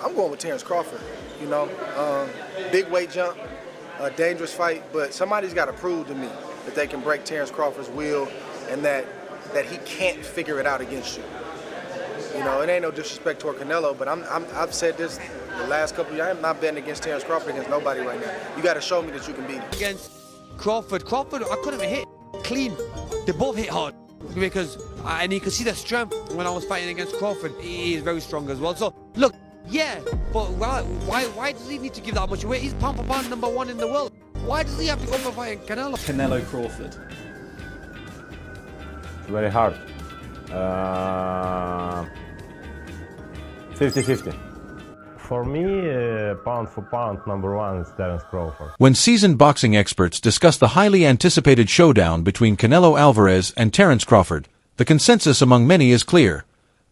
I'm going with Terence Crawford. You know, big weight jump, a dangerous fight, but somebody's got to prove to me that they can break Terence Crawford's will and that he can't figure it out against you. You know, it ain't no disrespect toward Canelo, but I've said this the last couple of years. I'm not betting against Terence Crawford against nobody right now. You got to show me that you can beat him. Against Crawford, I couldn't even hit clean. They both hit hard and you can see the strength when I was fighting against Crawford. He is very strong as well. So look, yeah, but why does he need to give that much weight? He's pound for pound #1 in the world. Why does he have to go for fighting Canelo? Canelo Crawford. Very hard. 50-50. For me, pound for pound, #1 is Terence Crawford. When seasoned boxing experts discuss the highly anticipated showdown between Canelo Alvarez and Terence Crawford, the consensus among many is clear.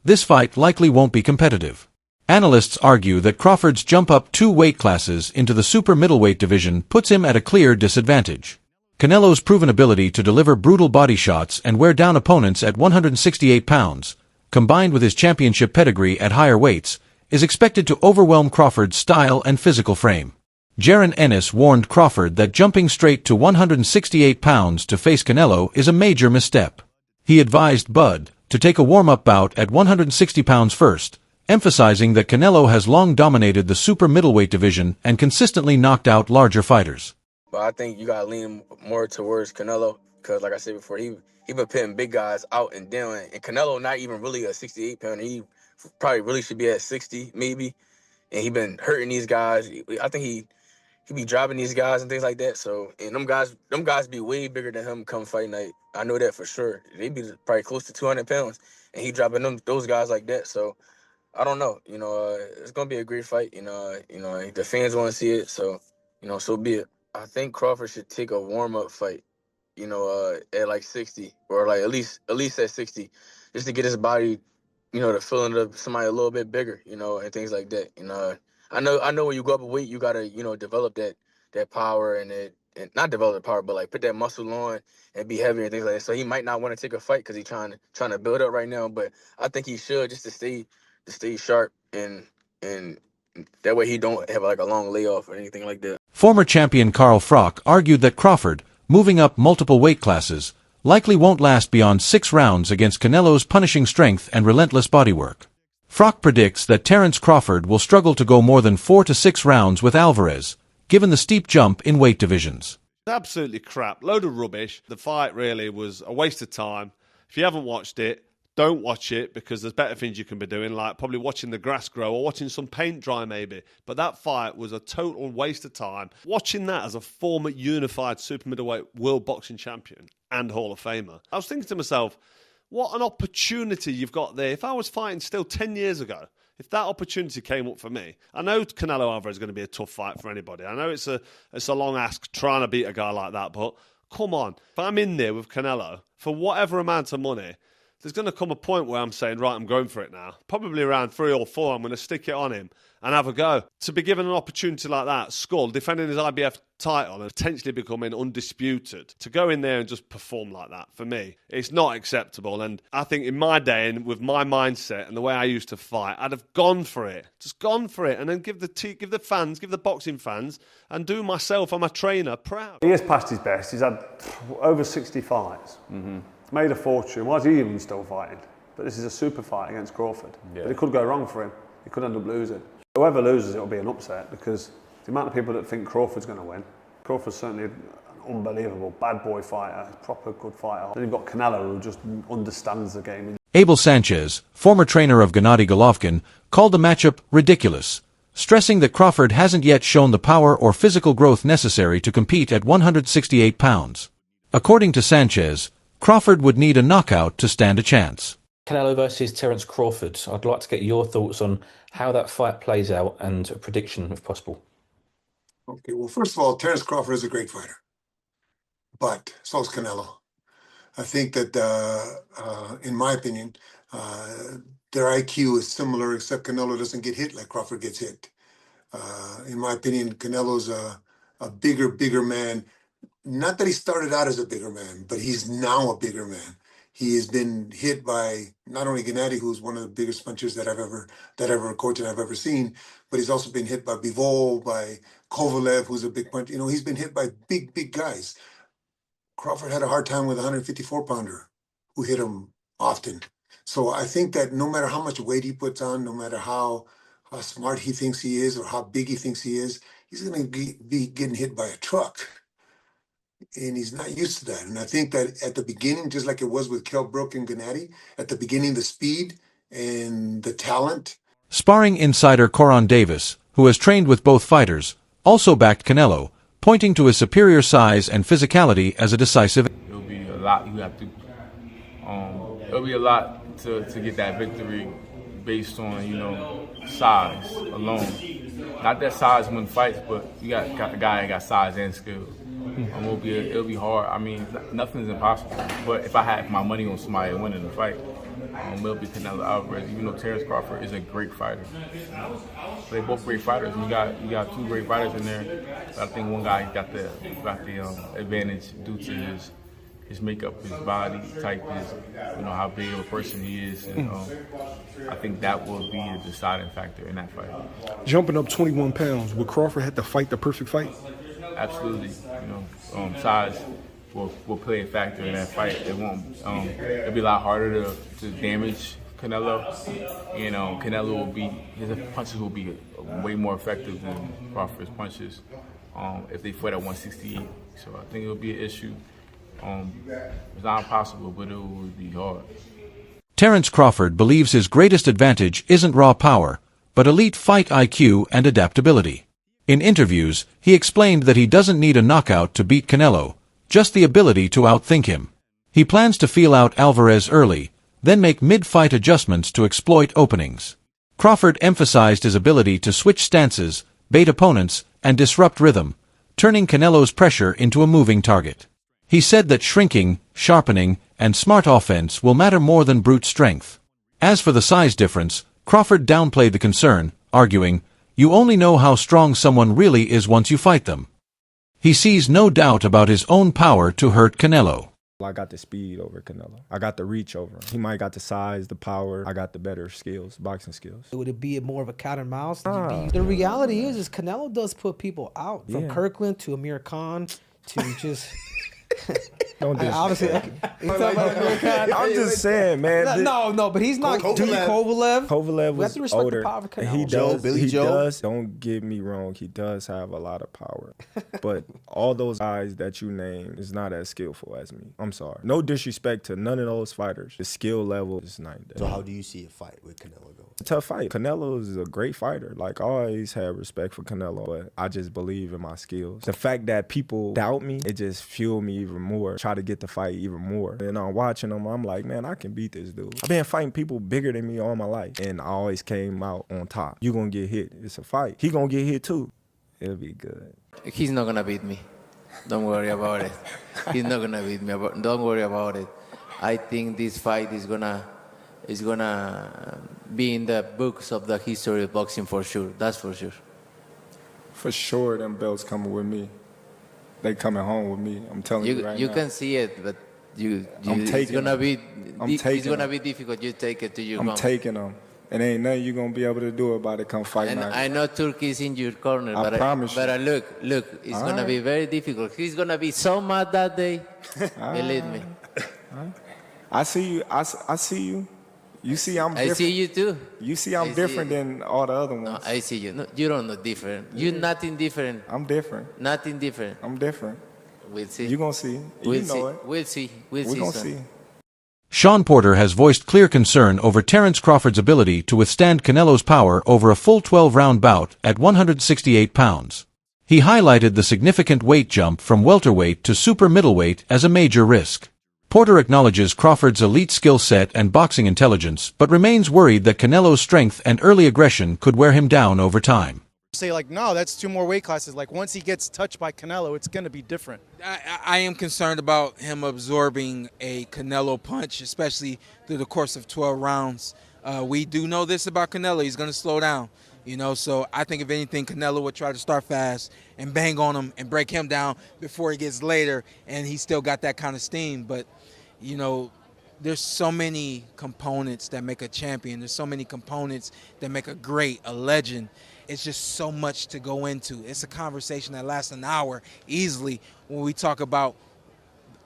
This fight likely won't be competitive. Analysts argue that Crawford's jump up 2 weight classes into the super middleweight division puts him at a clear disadvantage. Canelo's proven ability to deliver brutal body shots and wear down opponents at 168 pounds, combined with his championship pedigree at higher weights, is expected to overwhelm Crawford's style and physical frame. Jaron Ennis warned Crawford that jumping straight to 168 pounds to face Canelo is a major misstep. He advised Bud to take a warm-up bout at 160 pounds first, emphasizing that Canelo has long dominated the super middleweight division and consistently knocked out larger fighters. But I think you gotta lean more towards Canelo because, like I said before, he been putting big guys out and down. And Canelo not even really a 68 pounder. He probably really should be at 60 maybe. And he been hurting these guys. I think he be dropping these guys and things like that. So and them guys be way bigger than him come fight night. I know that for sure. They be probably close to 200 pounds, and he dropping those guys like that. So I don't know. You know, it's gonna be a great fight. You know, the fans want to see it. So so be it. I think Crawford should take a warm-up fight, at like 60 or like at least at 60, just to get his body, to feeling of somebody a little bit bigger, and things like that. I know when you go up a weight, you gotta, develop that power and not develop the power, but like put that muscle on and be heavier and things like that. So he might not want to take a fight because he's trying to build up right now, but I think he should just to stay sharp and that way he don't have like a long layoff or anything like that. Former champion Carl Froch argued that Crawford, moving up multiple weight classes, likely won't last beyond 6 rounds against Canelo's punishing strength and relentless bodywork. Froch predicts that Terence Crawford will struggle to go more than 4 to 6 rounds with Alvarez, given the steep jump in weight divisions. Absolutely crap, load of rubbish. The fight really was a waste of time. If you haven't watched it, don't watch it because there's better things you can be doing, like probably watching the grass grow or watching some paint dry maybe. But that fight was a total waste of time. Watching that as a former unified super middleweight world boxing champion and Hall of Famer, I was thinking to myself, what an opportunity you've got there. If I was fighting still 10 years ago, if that opportunity came up for me, I know Canelo Alvarez is going to be a tough fight for anybody. I know it's a long ask trying to beat a guy like that, but come on. If I'm in there with Canelo for whatever amount of money, there's going to come a point where I'm saying, right, I'm going for it now. Probably around 3 or 4, I'm going to stick it on him and have a go. To be given an opportunity like that, Skull, defending his IBF title and potentially becoming undisputed, to go in there and just perform like that, for me, it's not acceptable. And I think in my day and with my mindset and the way I used to fight, I'd have gone for it. Just gone for it and then give the fans, give the boxing fans and do myself and my trainer proud. He has passed his best. He's had over 60 fights. Mm-hmm. Made a fortune. Why is he even still fighting? But this is a super fight against Crawford. Yeah. But it could go wrong for him. He could end up losing. Whoever loses, it'll be an upset because the amount of people that think Crawford's going to win. Crawford's certainly an unbelievable bad boy fighter, proper good fighter. Then you've got Canelo who just understands the game. Abel Sanchez, former trainer of Gennady Golovkin, called the matchup ridiculous, stressing that Crawford hasn't yet shown the power or physical growth necessary to compete at 168 pounds. According to Sanchez, Crawford would need a knockout to stand a chance. Canelo versus Terence Crawford. I'd like to get your thoughts on how that fight plays out and a prediction, if possible. Okay, well, first of all, Terence Crawford is a great fighter, but so is Canelo. I think that, in my opinion, their IQ is similar, except Canelo doesn't get hit like Crawford gets hit. In my opinion, Canelo's a bigger man. Not that he started out as a bigger man, but he's now a bigger man. He has been hit by not only Gennady, who's one of the biggest punchers that I've ever coached and I've ever seen, but he's also been hit by Bivol, by Kovalev, who's a big puncher. You know, he's been hit by big guys. Crawford had a hard time with a 154-pounder who hit him often. So I think that no matter how much weight he puts on, no matter how smart he thinks he is or how big he thinks he is, he's going to be getting hit by a truck. And he's not used to that. And I think that at the beginning, just like it was with Kell Brook and Gennady, at the beginning, the speed and the talent. Sparring insider Coron Davis, who has trained with both fighters, also backed Canelo, pointing to his superior size and physicality as a decisive. It'll be a lot you have to. It'll be a lot to get that victory based on, you know, size alone. Not that size wins fights, but you got a guy that got size and skill. It'll be hard. I mean, nothing's impossible. But if I had my money on somebody winning the fight, it'll be Canelo Alvarez. Even though Terence Crawford is a great fighter, they're both great fighters. You got two great fighters in there. But I think one guy got the advantage due to his makeup, his body type, how big of a person he is. And, I think that will be a deciding factor in that fight. Jumping up 21 pounds, would Crawford have to fight the perfect fight? Absolutely. Size will play a factor in that fight. It won't. It'll be a lot harder to damage Canelo. Canelo his punches will be way more effective than Crawford's punches if they fight at 168. So I think it'll be an issue. It's not impossible, but it will be hard. Terence Crawford believes his greatest advantage isn't raw power, but elite fight IQ and adaptability. In interviews, he explained that he doesn't need a knockout to beat Canelo, just the ability to outthink him. He plans to feel out Alvarez early, then make mid-fight adjustments to exploit openings. Crawford emphasized his ability to switch stances, bait opponents, and disrupt rhythm, turning Canelo's pressure into a moving target. He said that shrinking, sharpening, and smart offense will matter more than brute strength. As for the size difference, Crawford downplayed the concern, arguing, "You only know how strong someone really is once you fight them." He sees no doubt about his own power to hurt Canelo. I got the speed over Canelo. I got the reach over him. He might got the size, the power. I got the better skills, boxing skills. Would it be more of a cat and mouse? The reality is Canelo does put people out. From Kirkland to Amir Khan to just... Don't do obviously, I'm just saying, man. No, but he's not. Kovalev. Kovalev was older. He does. Billy Joe. Don't get me wrong. He does have a lot of power, but all those guys that you name is not as skillful as me. I'm sorry. No disrespect to none of those fighters. The skill level is not there. So how do you see a fight with Canelo go? It's a tough fight. Canelo is a great fighter. Like, I always had respect for Canelo, but I just believe in my skills. The fact that people doubt me, it just fueled me even more. Try to get the fight even more. And I'm watching them, I'm like, man, I can beat this dude. I've been fighting people bigger than me all my life, and I always came out on top. You gonna get hit. It's a fight. He gonna get hit too. It'll be good. He's not gonna beat me. Don't worry about it. He's not gonna beat me. Don't worry about it. I think this fight is gonna be in the books of the history of boxing for sure. That's for sure. For sure, them belts coming with me. They coming home with me. I'm telling you right now. You can see it, but it's gonna be difficult. You take it to your home. I'm taking them. And ain't nothing you gonna be able to do about it come fight and night. I know Turkey is in your corner, I promise you. But look, it's gonna be very difficult. He's gonna be so mad that day. Believe me. I see you. I see you. You see I'm different. I see you too. You see I'm different than all the other ones. No, I see you. No, you don't know different. You're nothing different. I'm different. Nothing different. I'm different. We'll see. You're going to see. We'll know see. it. We'll see. We're going to see. Sean Porter has voiced clear concern over Terence Crawford's ability to withstand Canelo's power over a full 12-round bout at 168 pounds. He highlighted the significant weight jump from welterweight to super middleweight as a major risk. Porter acknowledges Crawford's elite skill set and boxing intelligence, but remains worried that Canelo's strength and early aggression could wear him down over time. Say no, that's 2 more weight classes. Like once he gets touched by Canelo, it's going to be different. I am concerned about him absorbing a Canelo punch, especially through the course of 12 rounds. We do know this about Canelo. He's going to slow down. So I think if anything, Canelo would try to start fast and bang on him and break him down before he gets later, and he's still got that kind of steam. But, there's so many components that make a champion. There's so many components that make a great, a legend. It's just so much to go into. It's a conversation that lasts an hour easily when we talk about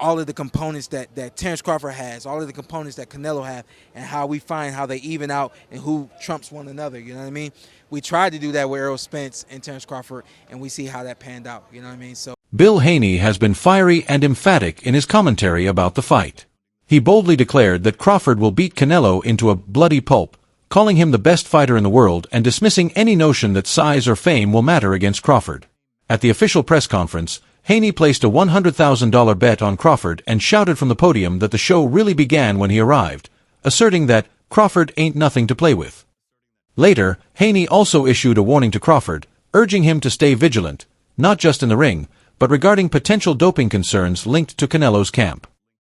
all of the components that Terence Crawford has, all of the components that Canelo have, and how we find how they even out and who trumps one another, you know what I mean? We tried to do that with Errol Spence and Terence Crawford, and we see how that panned out, you know what I mean? So Bill Haney has been fiery and emphatic in his commentary about the fight. He boldly declared that Crawford will beat Canelo into a bloody pulp, calling him the best fighter in the world and dismissing any notion that size or fame will matter against Crawford. At the official press conference, Haney placed a $100,000 bet on Crawford and shouted from the podium that the show really began when he arrived, asserting that Crawford ain't nothing to play with. Later, Haney also issued a warning to Crawford, urging him to stay vigilant, not just in the ring, but regarding potential doping concerns linked to Canelo's camp.